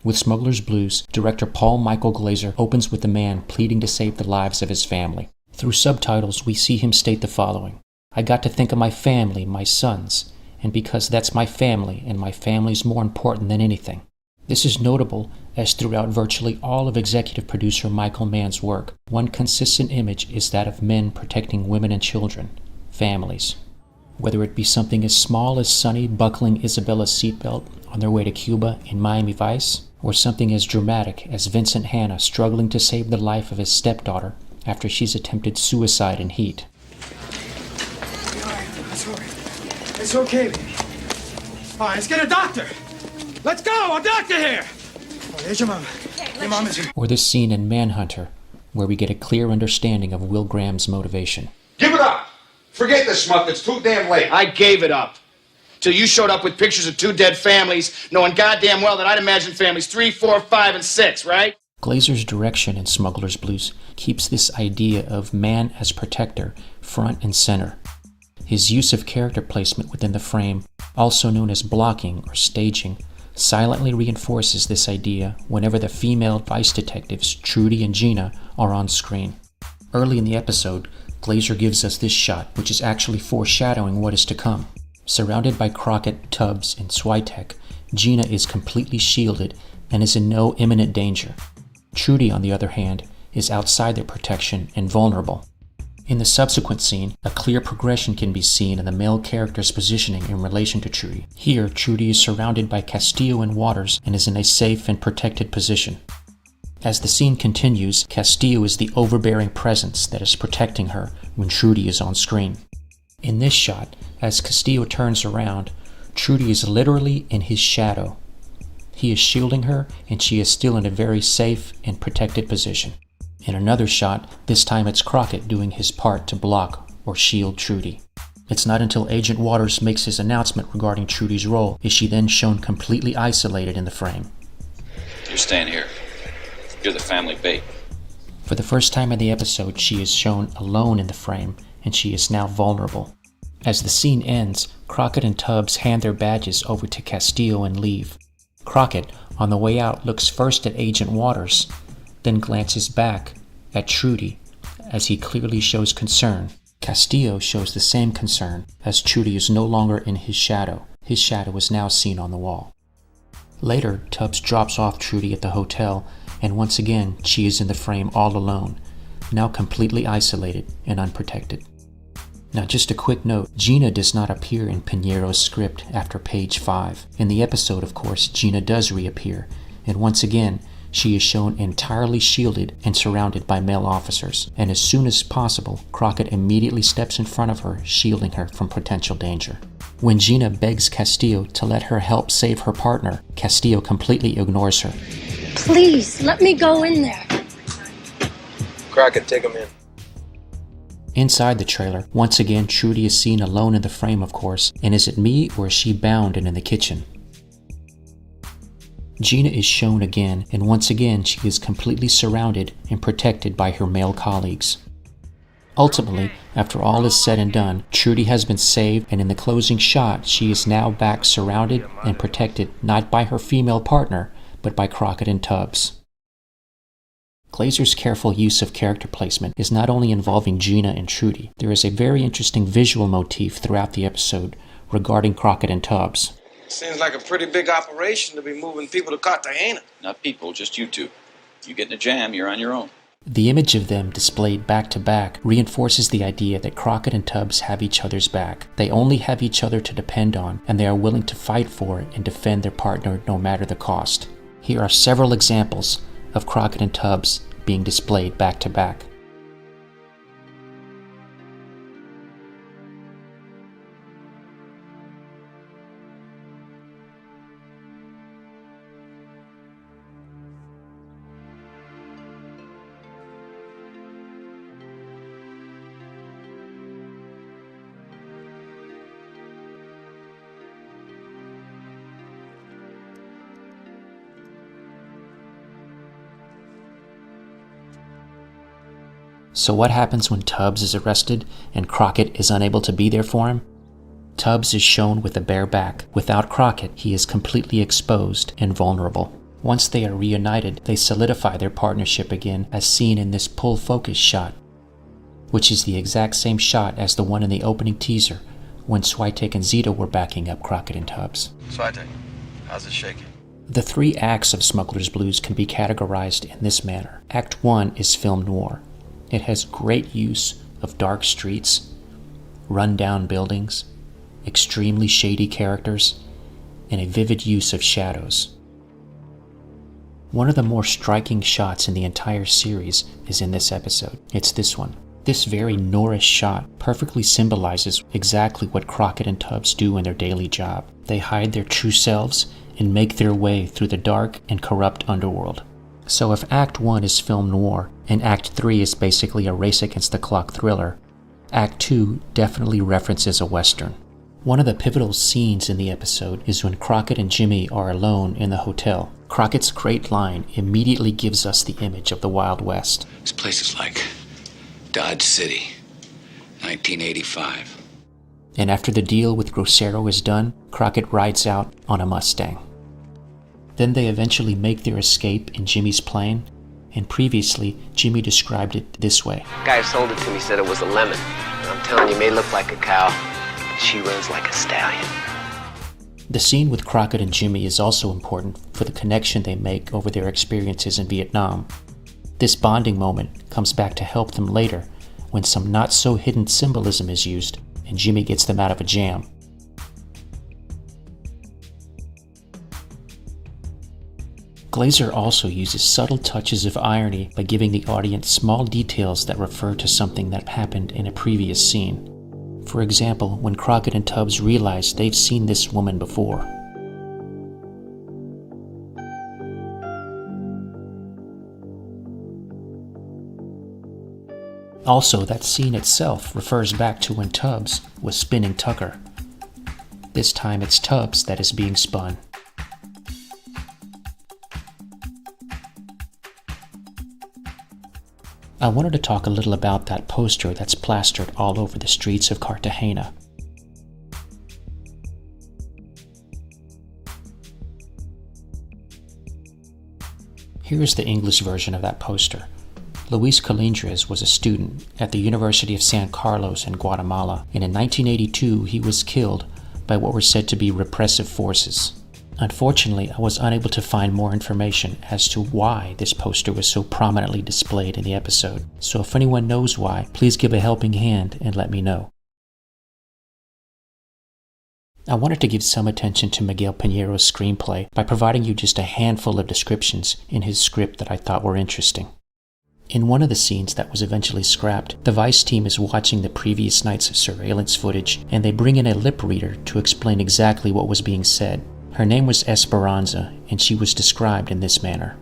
With Smuggler's Blues, director Paul Michael Glaser opens with the man pleading to save the lives of his family. Through subtitles, we see him state the following: "I got to think of my family, my sons, and because that's my family, and my family's more important than anything." This is notable as throughout virtually all of executive producer Michael Mann's work, one consistent image is that of men protecting women and children, families. Whether it be something as small as Sonny buckling Isabella's seatbelt on their way to Cuba in Miami Vice, or something as dramatic as Vincent Hanna struggling to save the life of his stepdaughter after she's attempted suicide in Heat. It's okay, baby. All right, let's get a doctor. Let's go, a doctor here. Oh, there's your mom. Your mom is here. Or this scene in Manhunter, where we get a clear understanding of Will Graham's motivation. Give it up. Forget this month. It's too damn late. I gave it up. Till you showed up with pictures of 2 dead families, knowing goddamn well that I'd imagine families 3, 4, 5, and 6, right? Glaser's direction in Smuggler's Blues keeps this idea of man as protector front and center. His use of character placement within the frame, also known as blocking or staging, silently reinforces this idea whenever the female vice detectives, Trudy and Gina, are on screen. Early in the episode, Glaser gives us this shot, which is actually foreshadowing what is to come. Surrounded by Crockett, Tubbs, and Switek, Gina is completely shielded and is in no imminent danger. Trudy, on the other hand, is outside their protection and vulnerable. In the subsequent scene, a clear progression can be seen in the male character's positioning in relation to Trudy. Here, Trudy is surrounded by Castillo and Waters and is in a safe and protected position. As the scene continues, Castillo is the overbearing presence that is protecting her when Trudy is on screen. In this shot, as Castillo turns around, Trudy is literally in his shadow. He is shielding her, and she is still in a very safe and protected position. In another shot, this time it's Crockett doing his part to block or shield Trudy. It's not until Agent Waters makes his announcement regarding Trudy's role is she then shown completely isolated in the frame. You're staying here. You're the family bait. For the first time in the episode, she is shown alone in the frame, and she is now vulnerable. As the scene ends, Crockett and Tubbs hand their badges over to Castillo and leave. Crockett, on the way out, looks first at Agent Waters, then glances back at Trudy as he clearly shows concern. Castillo shows the same concern as Trudy is no longer in his shadow. His shadow is now seen on the wall. Later, Tubbs drops off Trudy at the hotel, and once again she is in the frame all alone, now completely isolated and unprotected. Now just a quick note, Gina does not appear in Piñero's script after page 5. In the episode, of course, Gina does reappear, and once again, she is shown entirely shielded and surrounded by male officers, and as soon as possible, Crockett immediately steps in front of her, shielding her from potential danger. When Gina begs Castillo to let her help save her partner, Castillo completely ignores her. Please, let me go in there. Crockett, take him in. Inside the trailer, once again Trudy is seen alone in the frame, of course, and is it me or is she bound and in the kitchen? Gina is shown again, and once again she is completely surrounded and protected by her male colleagues. Ultimately, after all is said and done, Trudy has been saved, and in the closing shot she is now back surrounded and protected not by her female partner, but by Crockett and Tubbs. Glaser's careful use of character placement is not only involving Gina and Trudy. There is a very interesting visual motif throughout the episode regarding Crockett and Tubbs. Seems like a pretty big operation to be moving people to Cartagena. Not people, just you two. You get in a jam, you're on your own. The image of them displayed back to back reinforces the idea that Crockett and Tubbs have each other's back. They only have each other to depend on, and they are willing to fight for it and defend their partner no matter the cost. Here are several examples of Crockett and Tubbs being displayed back to back. So what happens when Tubbs is arrested and Crockett is unable to be there for him? Tubbs is shown with a bare back. Without Crockett, he is completely exposed and vulnerable. Once they are reunited, they solidify their partnership again, as seen in this pull focus shot, which is the exact same shot as the one in the opening teaser when Switek and Zito were backing up Crockett and Tubbs. Switek, how's it shaking? The 3 acts of Smuggler's Blues can be categorized in this manner. Act 1 is film noir. It has great use of dark streets, run-down buildings, extremely shady characters, and a vivid use of shadows. One of the more striking shots in the entire series is in this episode. It's this one. This very noirish shot perfectly symbolizes exactly what Crockett and Tubbs do in their daily job. They hide their true selves and make their way through the dark and corrupt underworld. So if Act 1 is film noir, and Act 3 is basically a race-against-the-clock thriller, Act 2 definitely references a Western. One of the pivotal scenes in the episode is when Crockett and Jimmy are alone in the hotel. Crockett's great line immediately gives us the image of the Wild West. This place is like Dodge City, 1985. And after the deal with Grosero is done, Crockett rides out on a Mustang. Then they eventually make their escape in Jimmy's plane, and previously, Jimmy described it this way. The guy who sold it to me said it was a lemon. And I'm telling you, it may look like a cow, but she runs like a stallion. The scene with Crockett and Jimmy is also important for the connection they make over their experiences in Vietnam. This bonding moment comes back to help them later when some not-so-hidden symbolism is used and Jimmy gets them out of a jam. Glaser also uses subtle touches of irony by giving the audience small details that refer to something that happened in a previous scene. For example, when Crockett and Tubbs realize they've seen this woman before. Also, that scene itself refers back to when Tubbs was spinning Tucker. This time it's Tubbs that is being spun. I wanted to talk a little about that poster that's plastered all over the streets of Cartagena. Here is the English version of that poster. Luis Colindres was a student at the University of San Carlos in Guatemala, and in 1982 he was killed by what were said to be repressive forces. Unfortunately, I was unable to find more information as to why this poster was so prominently displayed in the episode, so if anyone knows why, please give a helping hand and let me know. I wanted to give some attention to Miguel Piñero's screenplay by providing you just a handful of descriptions in his script that I thought were interesting. In one of the scenes that was eventually scrapped, the Vice team is watching the previous night's surveillance footage, and they bring in a lip reader to explain exactly what was being said. Her name was Esperanza, and she was described in this manner.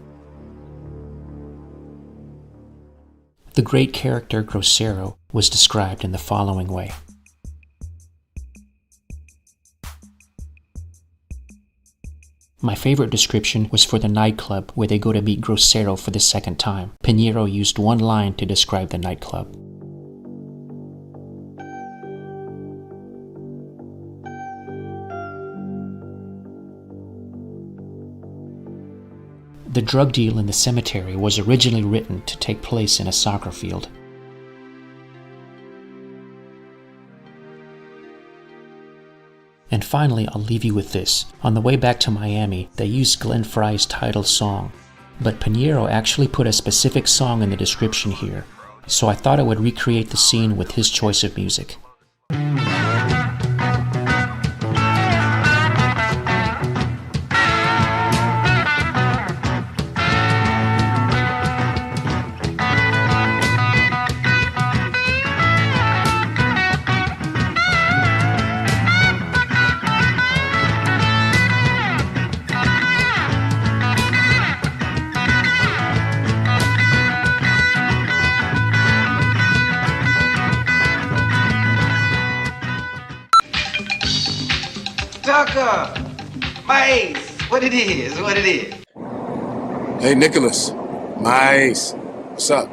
The great character Grosero was described in the following way. My favorite description was for the nightclub where they go to meet Grosero for the second time. Piñero used one line to describe the nightclub. The drug deal in the cemetery was originally written to take place in a soccer field. And finally, I'll leave you with this. On the way back to Miami, they used Glenn Frey's title song, but Piñero actually put a specific song in the description here, so I thought I would recreate the scene with his choice of music. Tucker! My ace! What it is? Hey, Nicholas. My ace. What's up?